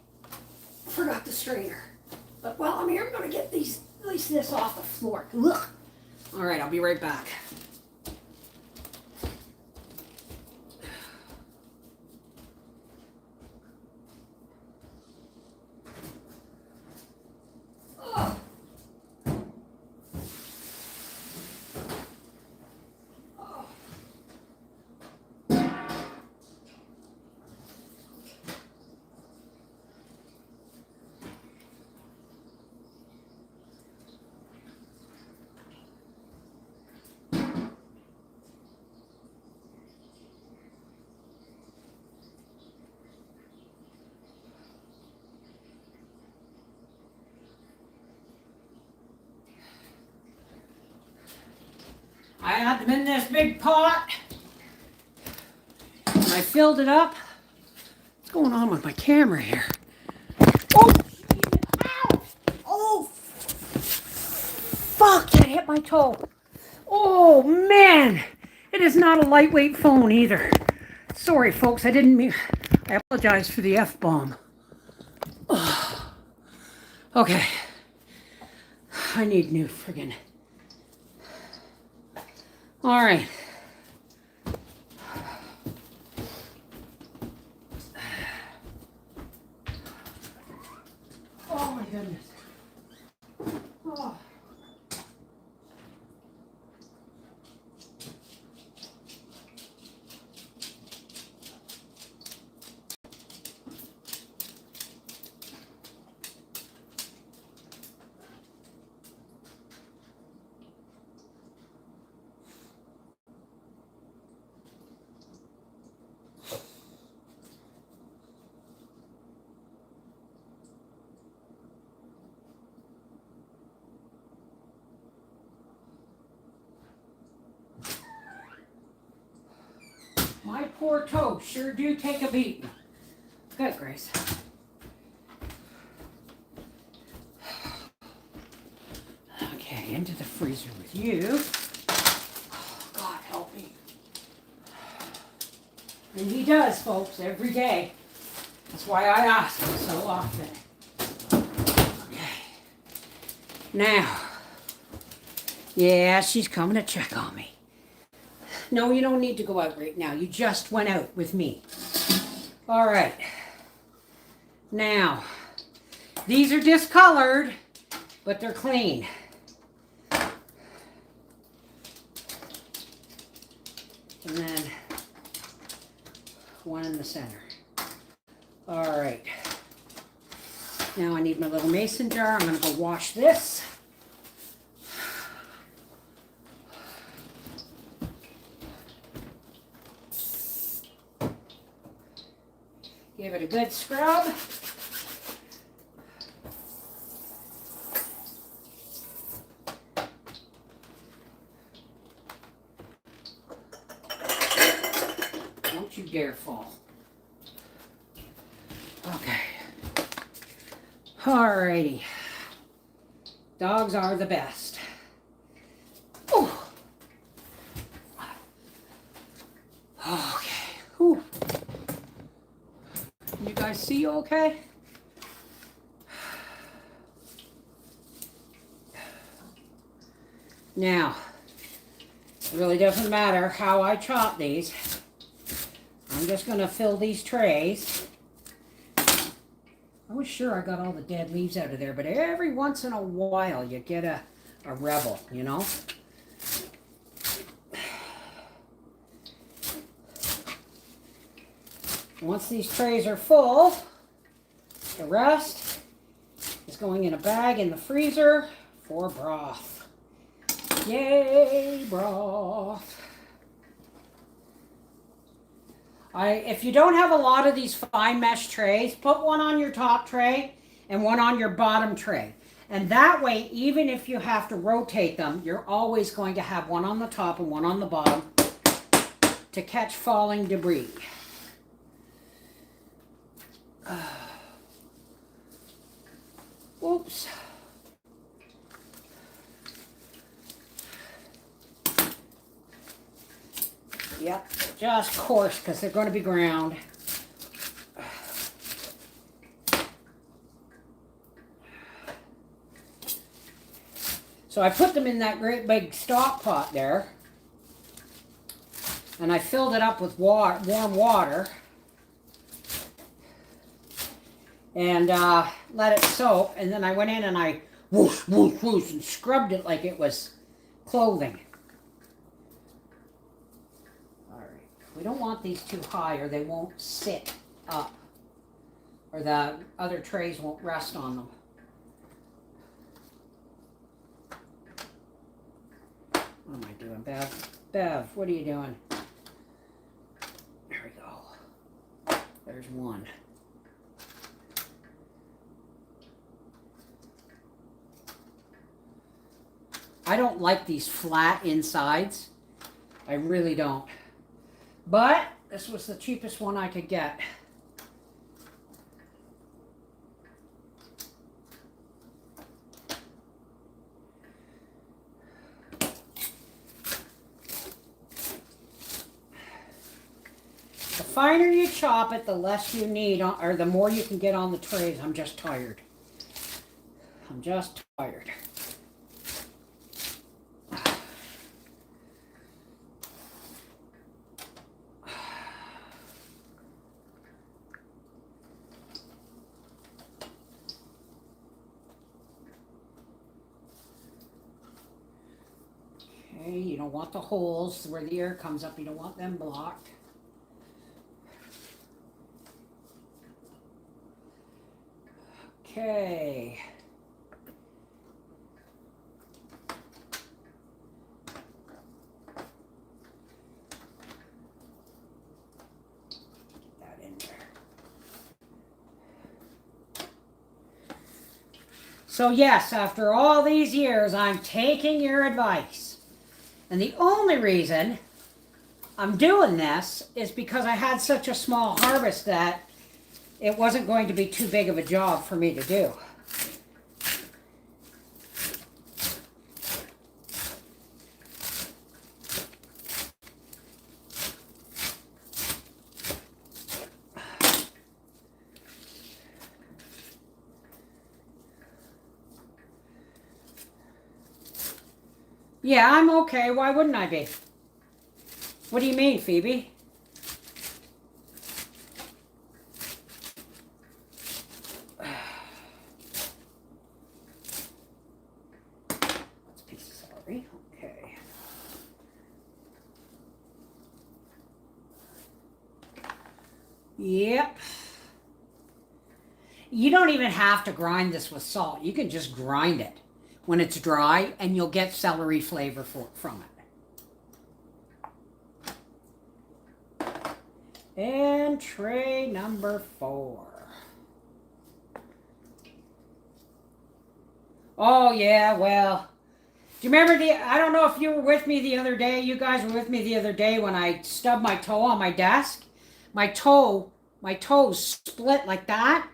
forgot the strainer. But while I'm here, I'm going to get these, at least this off the floor. Ugh. All right, I'll be right back. Oh. I had them in this big pot, and I filled it up. What's going on with my camera here? Oh, ow! Oh, fuck, that hit my toe. Oh, man, it is not a lightweight phone either. Sorry, folks, I didn't mean, I apologize for the F-bomb. Oh. Okay, I need new friggin'. All right. Oh my goodness. Oh. My poor toes sure do take a beating. Good, Grace. Okay, into the freezer with you. Oh, God help me. And he does, folks, every day. That's why I ask him so often. Okay. Now, yeah, she's coming to check on me. No, you don't need to go out right now. You just went out with me. All right. Now, these are discolored, but they're clean. And then one in the center. All right. Now I need my little mason jar. I'm going to go wash this. Give it a good scrub. Don't you dare fall. Okay. Alrighty. Dogs are the best. Oh. Okay. Whew. You guys see okay? Now, it really doesn't matter how I chop these. I'm just going to fill these trays. I was sure I got all the dead leaves out of there, but every once in a while you get a rebel, you know? Once these trays are full, the rest is going in a bag in the freezer for broth. Yay, broth. If you don't have a lot of these fine mesh trays, put one on your top tray and one on your bottom tray. And that way, even if you have to rotate them, you're always going to have one on the top and one on the bottom to catch falling debris. Oops. Yep, just coarse because they're going to be ground. So I put them in that great big stock pot there. And I filled it up with warm water. And let it soak, and then I went in and I whoosh, whoosh, whoosh, and scrubbed it like it was clothing. All right, we don't want these too high or they won't sit up, or the other trays won't rest on them. What am I doing, Bev? Bev, what are you doing? There we go. There's one. I don't like these flat insides. I really don't. But this was the cheapest one I could get. The finer you chop it, the less you need, or the more you can get on the trays. I'm just tired. I'm just tired. You don't want the holes where the air comes up. You don't want them blocked. Okay. Get that in there. So yes, after all these years, I'm taking your advice. And the only reason I'm doing this is because I had such a small harvest that it wasn't going to be too big of a job for me to do. Yeah, I'm okay. Why wouldn't I be? What do you mean, Phoebe? celery. Okay. Yep. You don't even have to grind this with salt. You can just grind it when it's dry and you'll get celery flavor from it. And tray number 4. Oh yeah, well, do you remember I don't know if you were with me the other day, you guys were with me the other day when I stubbed my toe on my desk. My toes split like that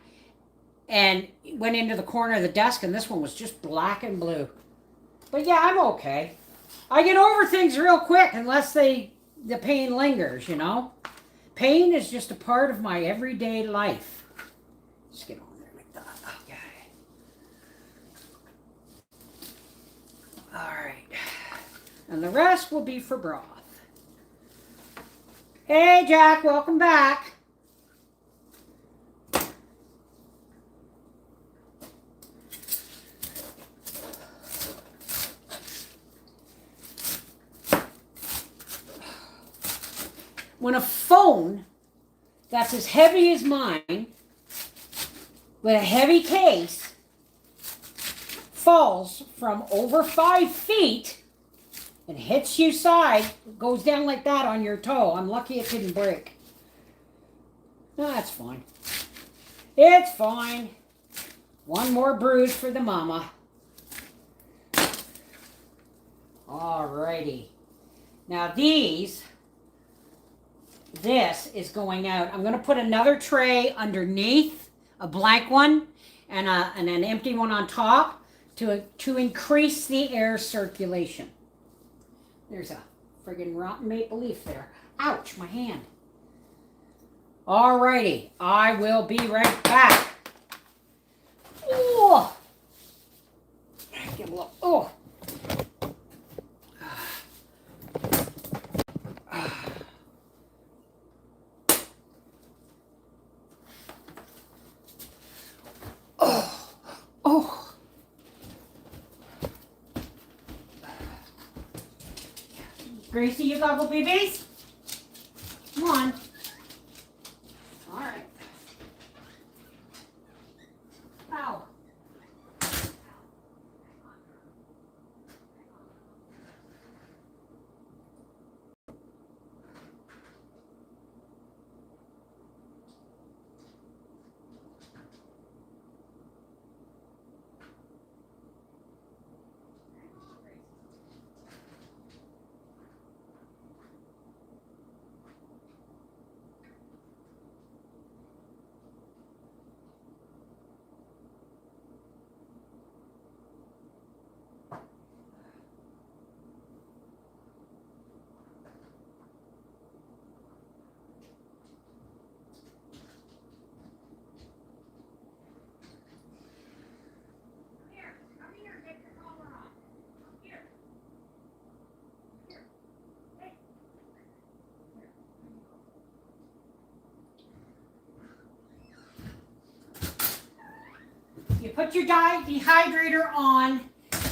and went into the corner of the desk, and this one was just black and blue. But yeah, I'm okay. I get over things real quick unless the pain lingers, you know. Pain is just a part of my everyday life. Just get on there like that. Okay. All right. And the rest will be for broth. Hey, Jack, welcome back. When a phone that's as heavy as mine, with a heavy case, falls from over 5 feet and hits you side, goes down like that on your toe, I'm lucky it didn't break. No, that's fine. It's fine. One more bruise for the mama. Alrighty. Now this is going out. I'm going to put another tray underneath, a blank one, and an empty one on top to increase the air circulation. There's a friggin' rotten maple leaf there. Ouch, my hand. Alrighty, I will be right back. Oh, get a little. Oh. Oh. Gracie, you gobble babies? Come on. All right. Ow. You put your dehydrator on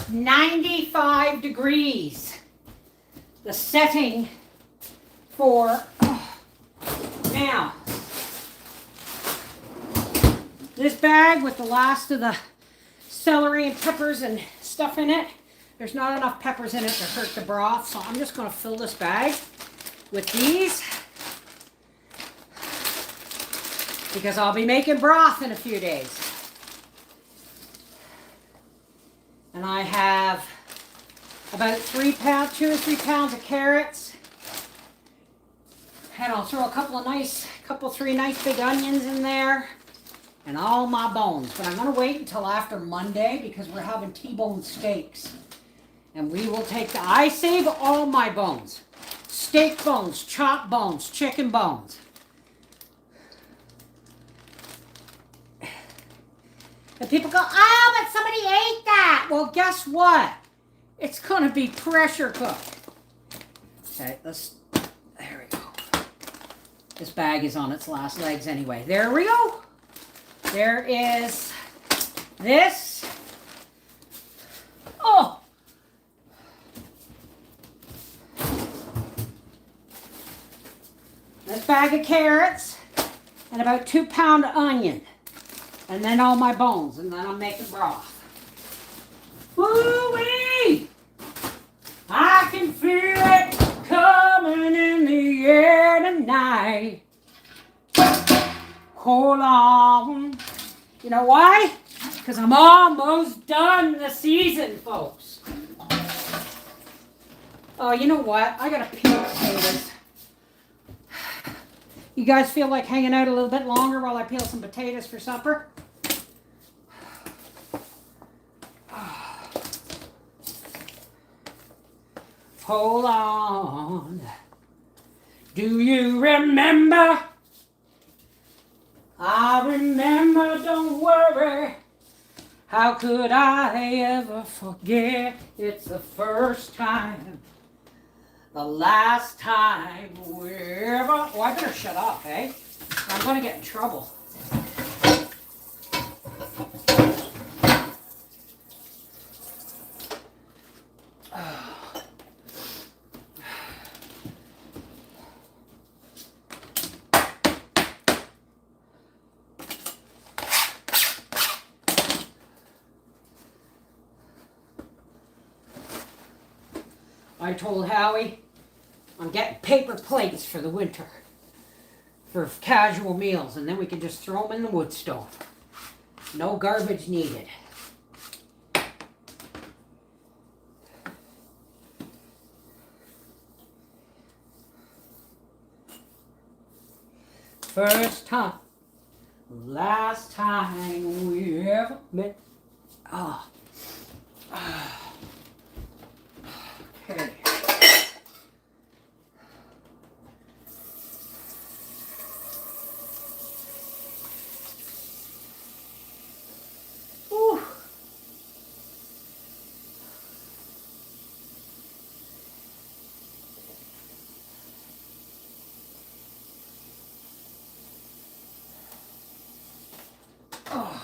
95 degrees. The setting for, now, this bag with the last of the celery and peppers and stuff in it, there's not enough peppers in it to hurt the broth, so I'm just going to fill this bag with these because I'll be making broth in a few days. And I have about 2 or 3 pounds of carrots. And I'll throw a 3 nice big onions in there. And all my bones. But I'm going to wait until after Monday because we're having T-bone steaks. And we will I save all my bones. Steak bones, chop bones, chicken bones. And people go, oh, but somebody ate that. Well, guess what? It's going to be pressure cooked. Okay, there we go. This bag is on its last legs anyway. There we go. There is this. Oh. bag of carrots and about 2 pounds of onion. And then all my bones, and then I'm making broth. Woo-wee! I can feel it coming in the air tonight. Hold on. You know why? Because I'm almost done the season, folks. Oh, you know what? I gotta peel potatoes. You guys feel like hanging out a little bit longer while I peel some potatoes for supper? Hold on. Do you remember? I remember, don't worry. How could I ever forget? It's the first time, the last time we ever... Oh, I better shut up, eh? I'm going to get in trouble. I told Howie I'm getting paper plates for the winter for casual meals, and then we can just throw them in the wood stove. No garbage needed. First time, last time we ever met. Oh. Okay. Whew. Oh.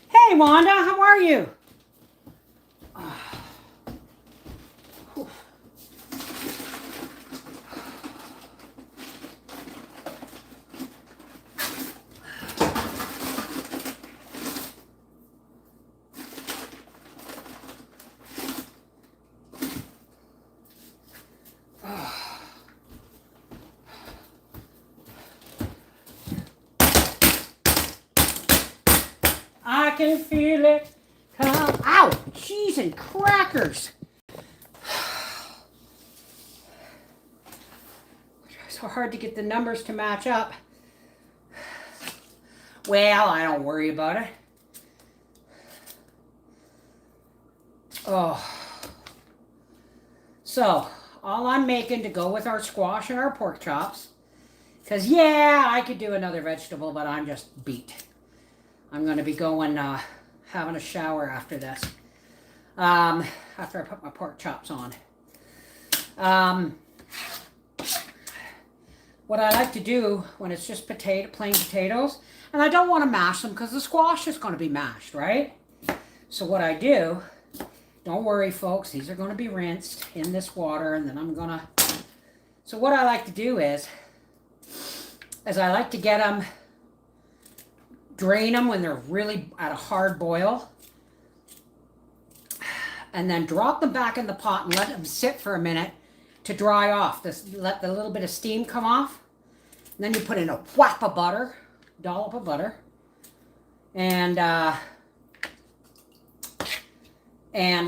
Hey, Wanda, how are you? I can feel it come. Ow! Cheese and crackers. So hard to get the numbers to match up. Well, I don't worry about it. Oh. So, all I'm making to go with our squash and our pork chops, because yeah, I could do another vegetable, but I'm just beat. I'm going to be going, having a shower after this, after I put my pork chops on. What I like to do when it's just plain potatoes, and I don't want to mash them because the squash is going to be mashed, right? So what I do, don't worry folks, these are going to be rinsed in this water, and then I'm going to, so what I like to do is I like to get them, drain them when they're really at a hard boil, and then drop them back in the pot and let them sit for a minute to dry off. Let the little bit of steam come off. And then you put in a whap of butter, dollop of butter, and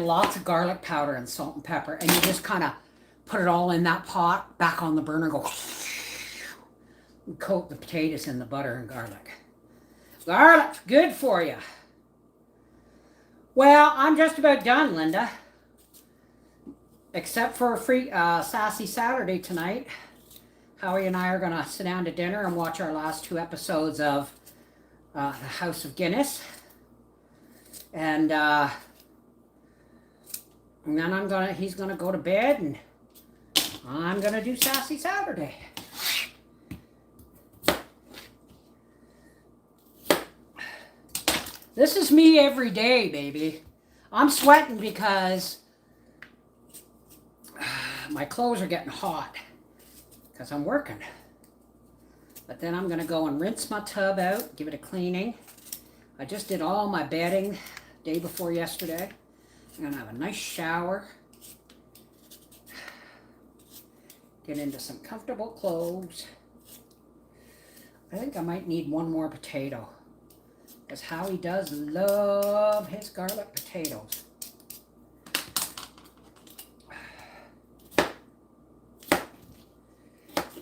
lots of garlic powder and salt and pepper, and you just kind of put it all in that pot, back on the burner, go and coat the potatoes in the butter and garlic. Garlic's good for you. Well, I'm just about done, Linda. Except for a free Sassy Saturday tonight. Howie and I are going to sit down to dinner and watch our last 2 episodes of The House of Guinness. And then he's going to go to bed, and I'm going to do Sassy Saturday. This is me every day, baby. I'm sweating because my clothes are getting hot because I'm working. But then I'm going to go and rinse my tub out, give it a cleaning. I just did all my bedding day before yesterday. I'm going to have a nice shower. Get into some comfortable clothes. I think I might need one more potato, because Howie does love his garlic potatoes. I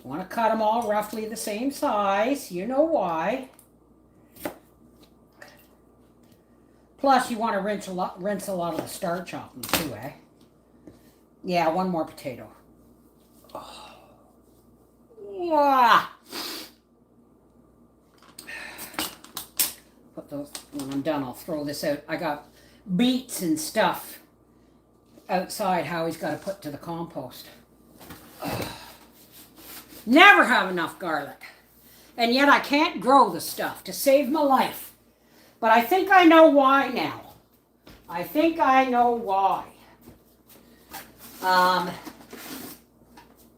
want to cut them all roughly the same size. You know why. Plus, you want to rinse a lot of the starch off them too, eh? Yeah, one more potato. Oh. Yeah. Put those, when I'm done, I'll throw this out. I got beets and stuff outside Howie's got to put to the compost. Never have enough garlic. And yet I can't grow the stuff to save my life. But I think I know why now. I think I know why.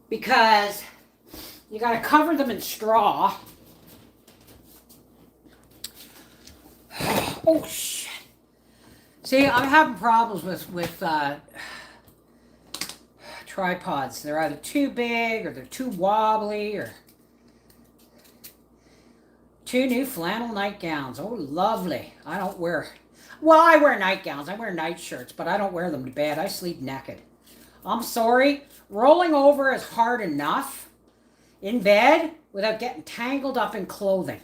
Because you got to cover them in straw. Oh, shit. See, I'm having problems with tripods. They're either too big or they're too wobbly, or... 2 new flannel nightgowns. Oh, lovely. I don't wear... Well, I wear nightgowns. I wear nightshirts, but I don't wear them to bed. I sleep naked. I'm sorry. Rolling over is hard enough in bed without getting tangled up in clothing.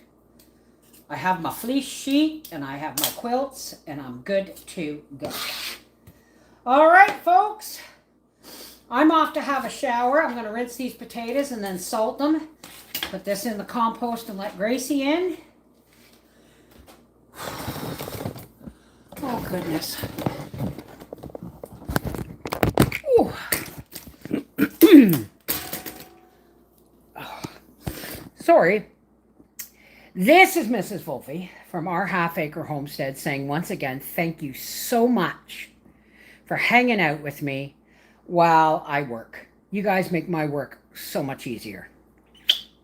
I have my fleece sheet and I have my quilts and I'm good to go. All right, folks. I'm off to have a shower. I'm going to rinse these potatoes and then salt them. Put this in the compost and let Gracie in. Oh, goodness. Sorry. This is Mrs. Wolfe from our half-acre homestead saying once again, thank you so much for hanging out with me while I work. You guys make my work so much easier.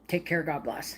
Take care. God bless.